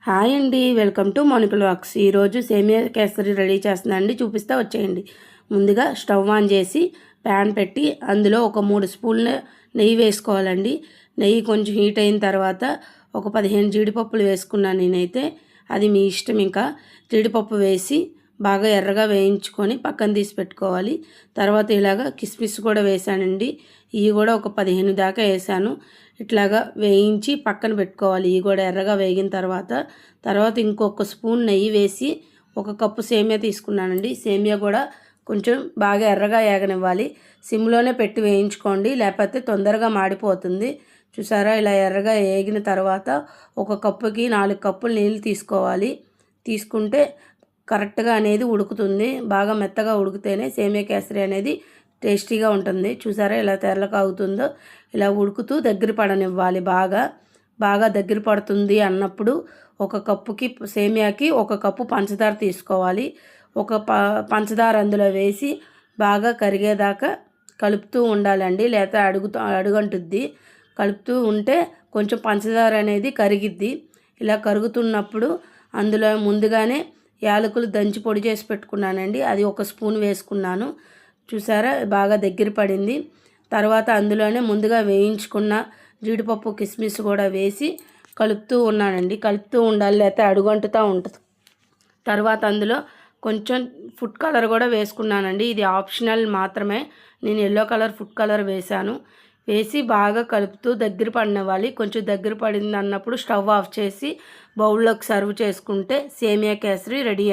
Hi అండి, welcome to Mounika vlogs. ఈరోజు సేమియా కేసరి రెడీ చేస్తున్నానండి, చూపిస్తా వచ్చేయండి. ముందుగా స్టవ్ ఆన్ చేసి ప్యాన్ పెట్టి అందులో ఒక 3 స్పూన్ల నెయ్యి వేసుకోవాలండి. నెయ్యి కొంచెం హీట్ అయిన తర్వాత ఒక 15 జీడిపప్పులు వేసుకున్నాను నేనైతే. అది మీ ఇష్టం. ఇంకా జీడిపప్పు వేసి బాగా ఎర్రగా వేయించుకొని పక్కన తీసి పెట్టుకోవాలి. తర్వాత ఇలాగా కిస్మిస్ కూడా వేసానండి. ఇవి కూడా ఒక 15 దాకా వేసాను. ఇట్లాగా వేయించి పక్కన పెట్టుకోవాలి. ఇవి కూడా ఎర్రగా వేగిన తర్వాత ఇంకొక స్పూన్ నెయ్యి వేసి 1 కప్పు సేమియా తీసుకున్నానండి. సేమియా కూడా కొంచెం బాగా ఎర్రగా ఏగనివ్వాలి. సిమ్లోనే పెట్టి వేయించుకోండి, లేకపోతే తొందరగా మాడిపోతుంది. చూసారా, ఇలా ఎర్రగా ఏగిన తర్వాత 1 కప్పుకి 4 కప్పులు నీళ్ళు తీసుకోవాలి. తీసుకుంటే కరెక్ట్గా అనేది ఉడుకుతుంది. బాగా మెత్తగా ఉడికితేనే సేమియా కేసరి అనేది టేస్టీగా ఉంటుంది. చూసారా ఇలా తెరలకు అవుతుందో, ఇలా ఉడుకుతూ దగ్గర పడనివ్వాలి. బాగా దగ్గర పడుతుంది అన్నప్పుడు 1 కప్పుకి సేమియాకి 1 కప్పు పంచదార తీసుకోవాలి. పంచదార అందులో వేసి బాగా కరిగేదాకా కలుపుతూ ఉండాలండి, లేకపోతే అడుగంటుద్ది. కలుపుతూ ఉంటే కొంచెం పంచదార అనేది కరిగిద్ది. ఇలా కరుగుతున్నప్పుడు అందులో ముందుగానే యాలకులు దంచి పొడి చేసి పెట్టుకున్నానండి, అది 1 స్పూన్ వేసుకున్నాను. చూసారా బాగా దగ్గర పడింది. తర్వాత అందులోనే ముందుగా వేయించుకున్న జీడిపప్పు కిస్మిస్ కూడా వేసి కలుపుతూ ఉన్నానండి. కలుపుతూ ఉండాలి, లేకపోతే అడుగంటుతూ ఉంటుంది. తర్వాత అందులో కొంచెం ఫుడ్ కలర్ కూడా వేసుకున్నానండి. ఇది ఆప్షనల్ మాత్రమే. నేను ఎల్లో కలర్ ఫుడ్ కలర్ వేశాను. వేసి బాగా కలుపుతూ దగ్గర పడినవ్వాలి. కొంచెం దగ్గర పడింది అన్నప్పుడు స్టవ్ ఆఫ్ చేసి బౌల్లోకి సర్వ్ చేసుకుంటే సేమియా కేసరి రెడీ.